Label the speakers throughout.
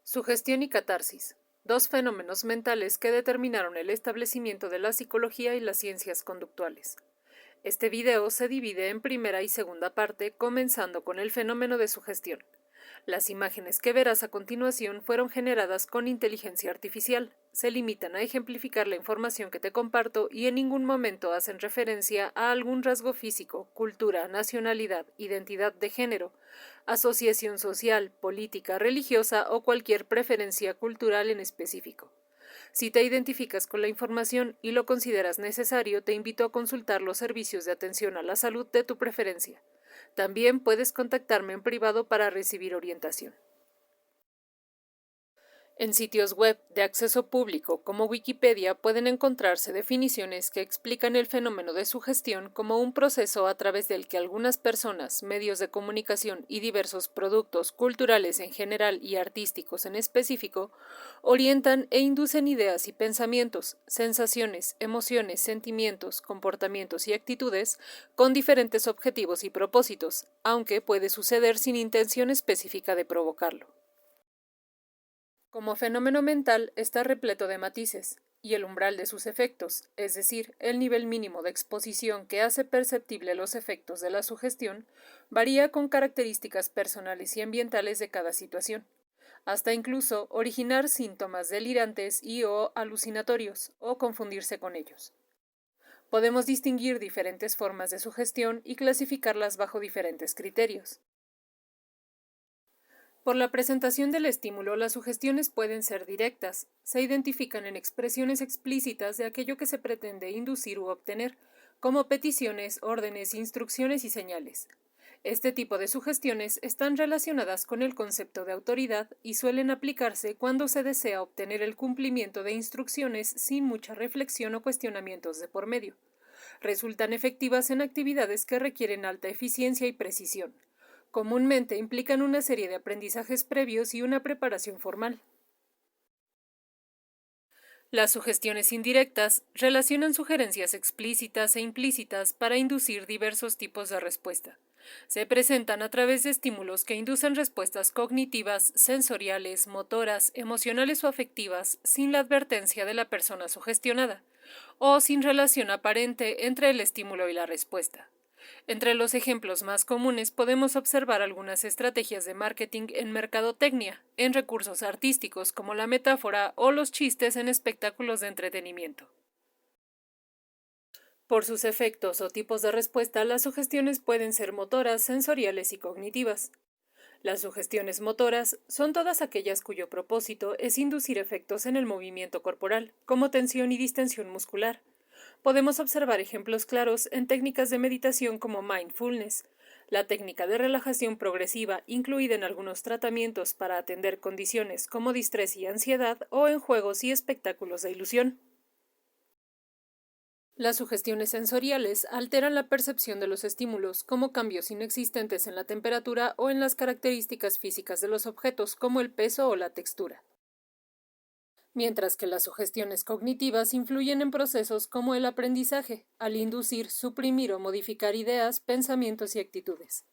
Speaker 1: Sugestión y catarsis, dos fenómenos mentales que determinaron el establecimiento de la psicología y las ciencias conductuales. Este video se divide en primera y segunda parte, comenzando con el fenómeno de sugestión. Las imágenes que verás a continuación fueron generadas con inteligencia artificial. Se limitan a ejemplificar la información que te comparto y en ningún momento hacen referencia a algún rasgo físico, cultura, nacionalidad, identidad de género, asociación social, política, religiosa o cualquier preferencia cultural en específico. Si te identificas con la información y lo consideras necesario, te invito a consultar los servicios de atención a la salud de tu preferencia. También puedes contactarme en privado para recibir orientación. En sitios web de acceso público como Wikipedia pueden encontrarse definiciones que explican el fenómeno de sugestión como un proceso a través del que algunas personas, medios de comunicación y diversos productos culturales en general y artísticos en específico orientan e inducen ideas y pensamientos, sensaciones, emociones, sentimientos, comportamientos y actitudes con diferentes objetivos y propósitos, aunque puede suceder sin intención específica de provocarlo. Como fenómeno mental está repleto de matices, y el umbral de sus efectos, es decir, el nivel mínimo de exposición que hace perceptible los efectos de la sugestión, varía con características personales y ambientales de cada situación, hasta incluso originar síntomas delirantes y o alucinatorios, o confundirse con ellos. Podemos distinguir diferentes formas de sugestión y clasificarlas bajo diferentes criterios. Por la presentación del estímulo, las sugestiones pueden ser directas, se identifican en expresiones explícitas de aquello que se pretende inducir u obtener, como peticiones, órdenes, instrucciones y señales. Este tipo de sugestiones están relacionadas con el concepto de autoridad y suelen aplicarse cuando se desea obtener el cumplimiento de instrucciones sin mucha reflexión o cuestionamientos de por medio. Resultan efectivas en actividades que requieren alta eficiencia y precisión. Comúnmente implican una serie de aprendizajes previos y una preparación formal. Las sugestiones indirectas relacionan sugerencias explícitas e implícitas para inducir diversos tipos de respuesta. Se presentan a través de estímulos que inducen respuestas cognitivas, sensoriales, motoras, emocionales o afectivas sin la advertencia de la persona sugestionada, o sin relación aparente entre el estímulo y la respuesta. Entre los ejemplos más comunes podemos observar algunas estrategias de marketing en mercadotecnia, en recursos artísticos como la metáfora o los chistes en espectáculos de entretenimiento. Por sus efectos o tipos de respuesta, las sugestiones pueden ser motoras, sensoriales y cognitivas. Las sugestiones motoras son todas aquellas cuyo propósito es inducir efectos en el movimiento corporal, como tensión y distensión muscular. Podemos observar ejemplos claros en técnicas de meditación como mindfulness, la técnica de relajación progresiva incluida en algunos tratamientos para atender condiciones como distrés y ansiedad o en juegos y espectáculos de ilusión. Las sugestiones sensoriales alteran la percepción de los estímulos, como cambios inexistentes en la temperatura o en las características físicas de los objetos, como el peso o la textura. Mientras que las sugestiones cognitivas influyen en procesos como el aprendizaje, al inducir, suprimir o modificar ideas, pensamientos y actitudes.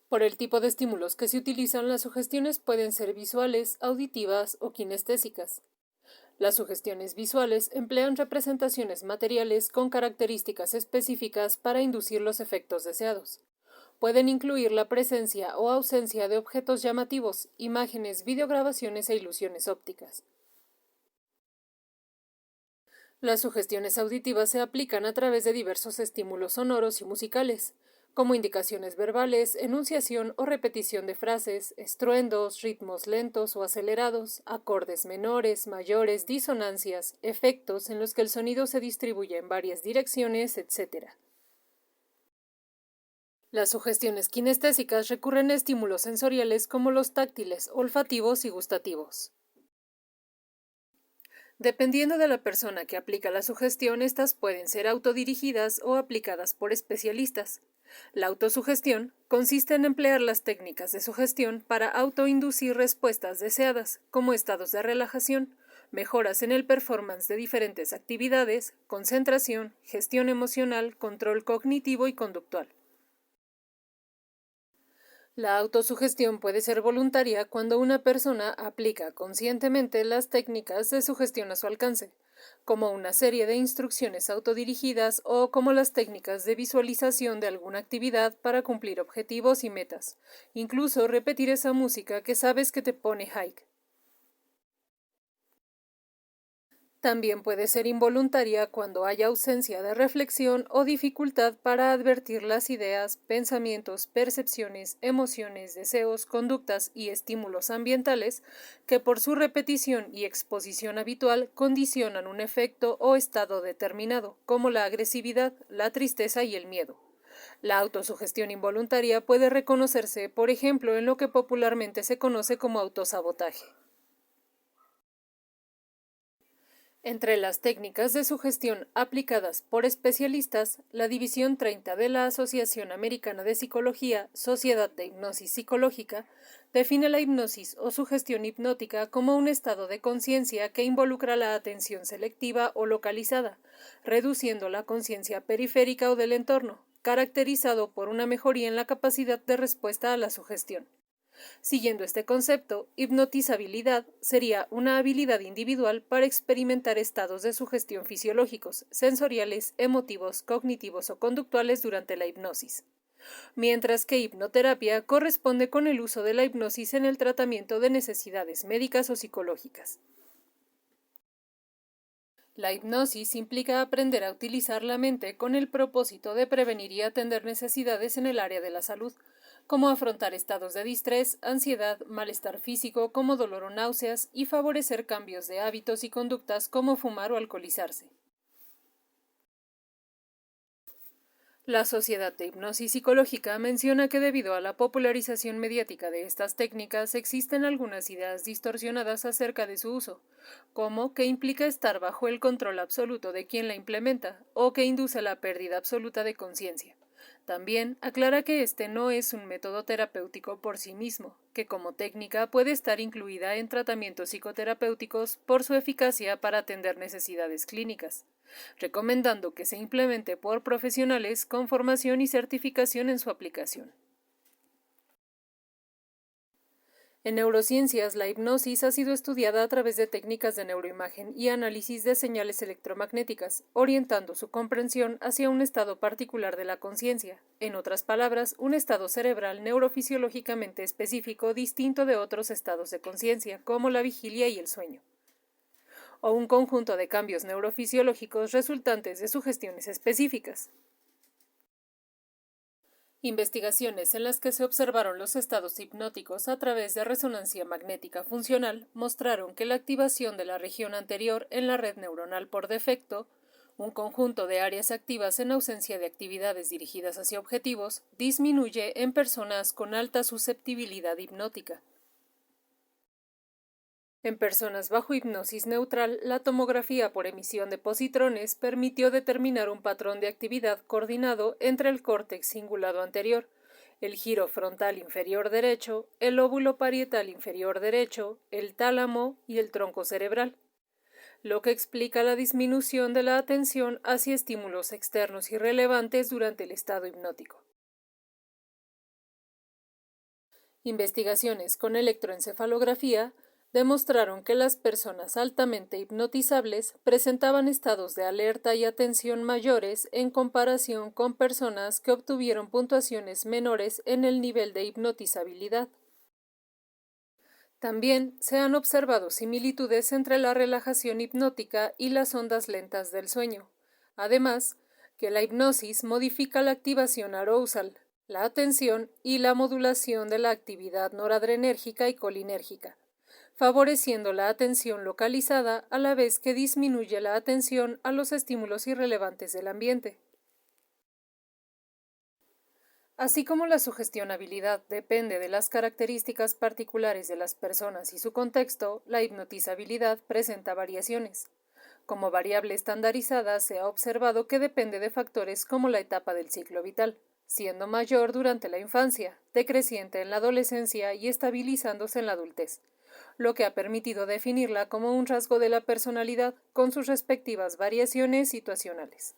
Speaker 1: Por el tipo de estímulos que se utilizan, las sugestiones pueden ser visuales, auditivas o kinestésicas. Las sugestiones visuales emplean representaciones materiales con características específicas para inducir los efectos deseados. Pueden incluir la presencia o ausencia de objetos llamativos, imágenes, videograbaciones e ilusiones ópticas. Las sugestiones auditivas se aplican a través de diversos estímulos sonoros y musicales, como indicaciones verbales, enunciación o repetición de frases, estruendos, ritmos lentos o acelerados, acordes menores, mayores, disonancias, efectos en los que el sonido se distribuye en varias direcciones, etc. Las sugestiones kinestésicas recurren a estímulos sensoriales como los táctiles, olfativos y gustativos. Dependiendo de la persona que aplica la sugestión, estas pueden ser autodirigidas o aplicadas por especialistas. La autosugestión consiste en emplear las técnicas de sugestión para autoinducir respuestas deseadas, como estados de relajación, mejoras en el performance de diferentes actividades, concentración, gestión emocional, control cognitivo y conductual. La autosugestión puede ser voluntaria cuando una persona aplica conscientemente las técnicas de sugestión a su alcance, como una serie de instrucciones autodirigidas o como las técnicas de visualización de alguna actividad para cumplir objetivos y metas, incluso repetir esa música que sabes que te pone high. También puede ser involuntaria cuando hay ausencia de reflexión o dificultad para advertir las ideas, pensamientos, percepciones, emociones, deseos, conductas y estímulos ambientales que por su repetición y exposición habitual condicionan un efecto o estado determinado, como la agresividad, la tristeza y el miedo. La autosugestión involuntaria puede reconocerse, por ejemplo, en lo que popularmente se conoce como autosabotaje. Entre las técnicas de sugestión aplicadas por especialistas, la División 30 de la Asociación Americana de Psicología, Sociedad de Hipnosis Psicológica, define la hipnosis o sugestión hipnótica como un estado de conciencia que involucra la atención selectiva o localizada, reduciendo la conciencia periférica o del entorno, caracterizado por una mejoría en la capacidad de respuesta a la sugestión. Siguiendo este concepto, hipnotizabilidad sería una habilidad individual para experimentar estados de sugestión fisiológicos, sensoriales, emotivos, cognitivos o conductuales durante la hipnosis, mientras que hipnoterapia corresponde con el uso de la hipnosis en el tratamiento de necesidades médicas o psicológicas. La hipnosis implica aprender a utilizar la mente con el propósito de prevenir y atender necesidades en el área de la salud, como afrontar estados de distrés, ansiedad, malestar físico como dolor o náuseas y favorecer cambios de hábitos y conductas como fumar o alcoholizarse. La Sociedad de Hipnosis Psicológica menciona que debido a la popularización mediática de estas técnicas existen algunas ideas distorsionadas acerca de su uso, como que implica estar bajo el control absoluto de quien la implementa o que induce la pérdida absoluta de conciencia. También aclara que este no es un método terapéutico por sí mismo, que como técnica puede estar incluida en tratamientos psicoterapéuticos por su eficacia para atender necesidades clínicas, recomendando que se implemente por profesionales con formación y certificación en su aplicación. En neurociencias, la hipnosis ha sido estudiada a través de técnicas de neuroimagen y análisis de señales electromagnéticas, orientando su comprensión hacia un estado particular de la conciencia, en otras palabras, un estado cerebral neurofisiológicamente específico distinto de otros estados de conciencia, como la vigilia y el sueño, o un conjunto de cambios neurofisiológicos resultantes de sugestiones específicas. Investigaciones en las que se observaron los estados hipnóticos a través de resonancia magnética funcional mostraron que la activación de la región anterior en la red neuronal por defecto, un conjunto de áreas activas en ausencia de actividades dirigidas hacia objetivos, disminuye en personas con alta susceptibilidad hipnótica. En personas bajo hipnosis neutral, la tomografía por emisión de positrones permitió determinar un patrón de actividad coordinado entre el córtex cingulado anterior, el giro frontal inferior derecho, el lóbulo parietal inferior derecho, el tálamo y el tronco cerebral, lo que explica la disminución de la atención hacia estímulos externos irrelevantes durante el estado hipnótico. Investigaciones con electroencefalografía demostraron que las personas altamente hipnotizables presentaban estados de alerta y atención mayores en comparación con personas que obtuvieron puntuaciones menores en el nivel de hipnotizabilidad. También se han observado similitudes entre la relajación hipnótica y las ondas lentas del sueño. Además, que la hipnosis modifica la activación arousal, la atención y la modulación de la actividad noradrenérgica y colinérgica, favoreciendo la atención localizada a la vez que disminuye la atención a los estímulos irrelevantes del ambiente. Así como la sugestionabilidad depende de las características particulares de las personas y su contexto, la hipnotizabilidad presenta variaciones. Como variable estandarizada, se ha observado que depende de factores como la etapa del ciclo vital, siendo mayor durante la infancia, decreciente en la adolescencia y estabilizándose en la adultez, lo que ha permitido definirla como un rasgo de la personalidad con sus respectivas variaciones situacionales.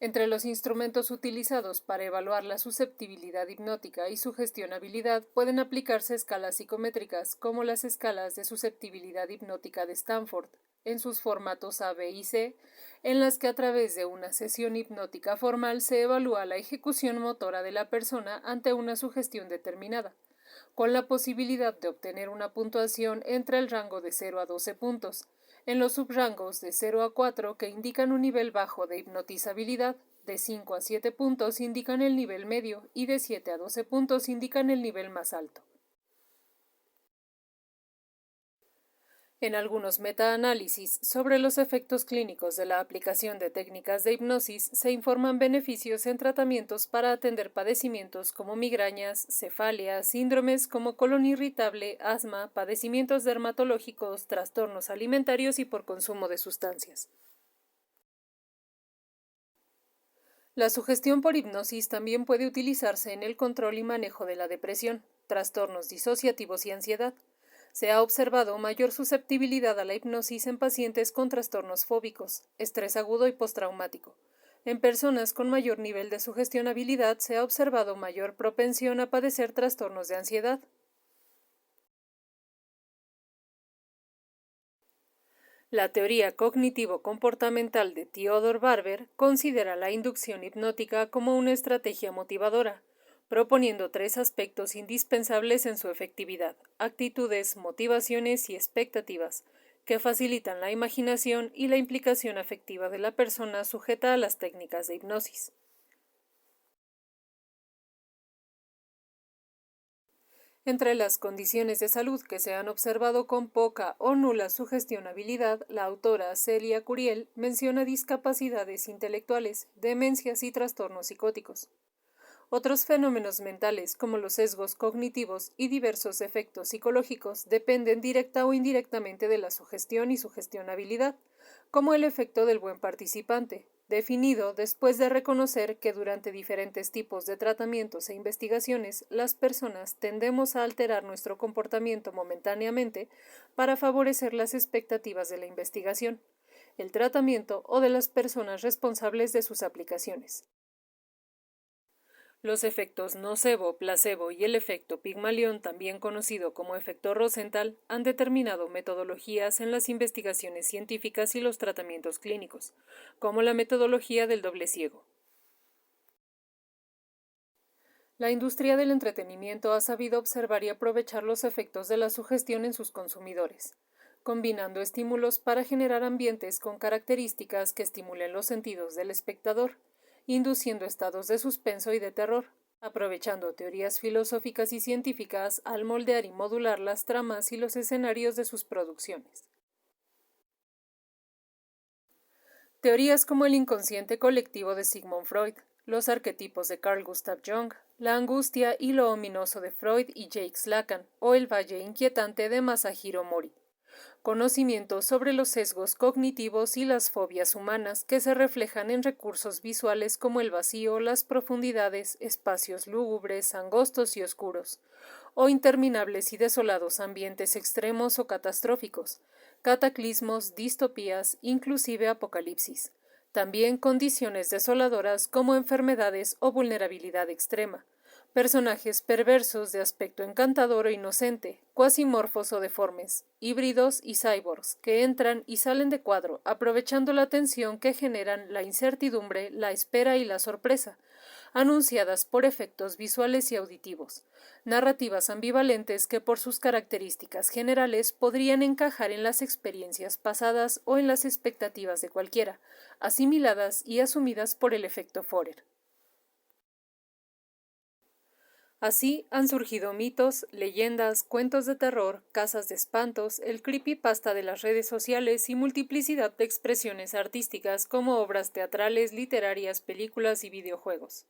Speaker 1: Entre los instrumentos utilizados para evaluar la susceptibilidad hipnótica y sugestionabilidad pueden aplicarse escalas psicométricas como las escalas de susceptibilidad hipnótica de Stanford, en sus formatos A, B y C, en las que a través de una sesión hipnótica formal se evalúa la ejecución motora de la persona ante una sugestión determinada, con la posibilidad de obtener una puntuación entre el rango de 0 a 12 puntos, en los subrangos de 0 a 4 que indican un nivel bajo de hipnotizabilidad, de 5 a 7 puntos indican el nivel medio y de 7 a 12 puntos indican el nivel más alto. En algunos metaanálisis sobre los efectos clínicos de la aplicación de técnicas de hipnosis se informan beneficios en tratamientos para atender padecimientos como migrañas, cefalias, síndromes como colon irritable, asma, padecimientos dermatológicos, trastornos alimentarios y por consumo de sustancias. La sugestión por hipnosis también puede utilizarse en el control y manejo de la depresión, trastornos disociativos y ansiedad. Se ha observado mayor susceptibilidad a la hipnosis en pacientes con trastornos fóbicos, estrés agudo y postraumático. En personas con mayor nivel de sugestionabilidad se ha observado mayor propensión a padecer trastornos de ansiedad. La teoría cognitivo-comportamental de Theodore Barber considera la inducción hipnótica como una estrategia motivadora, proponiendo tres aspectos indispensables en su efectividad: actitudes, motivaciones y expectativas, que facilitan la imaginación y la implicación afectiva de la persona sujeta a las técnicas de hipnosis. Entre las condiciones de salud que se han observado con poca o nula sugestionabilidad, la autora Celia Curiel menciona discapacidades intelectuales, demencias y trastornos psicóticos. Otros fenómenos mentales, como los sesgos cognitivos y diversos efectos psicológicos, dependen directa o indirectamente de la sugestión y sugestionabilidad, como el efecto del buen participante, definido después de reconocer que durante diferentes tipos de tratamientos e investigaciones las personas tendemos a alterar nuestro comportamiento momentáneamente para favorecer las expectativas de la investigación, el tratamiento o de las personas responsables de sus aplicaciones. Los efectos nocebo, placebo y el efecto Pigmalión, también conocido como efecto Rosenthal, han determinado metodologías en las investigaciones científicas y los tratamientos clínicos, como la metodología del doble ciego. La industria del entretenimiento ha sabido observar y aprovechar los efectos de la sugestión en sus consumidores, combinando estímulos para generar ambientes con características que estimulen los sentidos del espectador, induciendo estados de suspenso y de terror, aprovechando teorías filosóficas y científicas al moldear y modular las tramas y los escenarios de sus producciones. Teorías como el inconsciente colectivo de Sigmund Freud, los arquetipos de Carl Gustav Jung, la angustia y lo ominoso de Freud y Jacques Lacan, o el valle inquietante de Masahiro Mori. Conocimientos sobre los sesgos cognitivos y las fobias humanas que se reflejan en recursos visuales como el vacío, las profundidades, espacios lúgubres, angostos y oscuros, o interminables y desolados ambientes extremos o catastróficos, cataclismos, distopías, inclusive apocalipsis. También condiciones desoladoras como enfermedades o vulnerabilidad extrema, personajes perversos de aspecto encantador o inocente, cuasimorfos o deformes, híbridos y cyborgs, que entran y salen de cuadro, aprovechando la tensión que generan la incertidumbre, la espera y la sorpresa, anunciadas por efectos visuales y auditivos, narrativas ambivalentes que por sus características generales podrían encajar en las experiencias pasadas o en las expectativas de cualquiera, asimiladas y asumidas por el efecto Forer. Así han surgido mitos, leyendas, cuentos de terror, casas de espantos, el creepypasta de las redes sociales y multiplicidad de expresiones artísticas como obras teatrales, literarias, películas y videojuegos.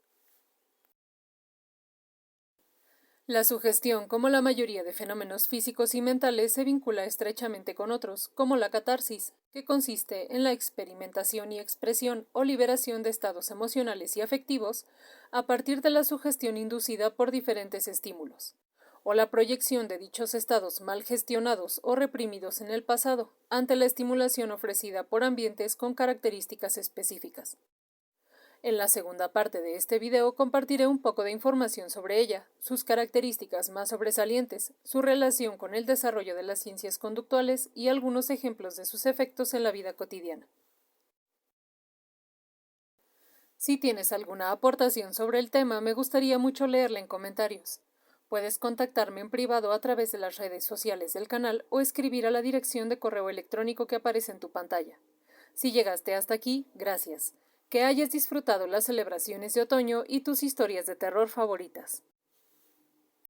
Speaker 1: La sugestión, como la mayoría de fenómenos físicos y mentales, se vincula estrechamente con otros, como la catarsis, que consiste en la experimentación y expresión o liberación de estados emocionales y afectivos a partir de la sugestión inducida por diferentes estímulos, o la proyección de dichos estados mal gestionados o reprimidos en el pasado ante la estimulación ofrecida por ambientes con características específicas. En la segunda parte de este video compartiré un poco de información sobre ella, sus características más sobresalientes, su relación con el desarrollo de las ciencias conductuales y algunos ejemplos de sus efectos en la vida cotidiana. Si tienes alguna aportación sobre el tema, me gustaría mucho leerla en comentarios. Puedes contactarme en privado a través de las redes sociales del canal o escribir a la dirección de correo electrónico que aparece en tu pantalla. Si llegaste hasta aquí, gracias. Que hayas disfrutado las celebraciones de otoño y tus historias de terror favoritas.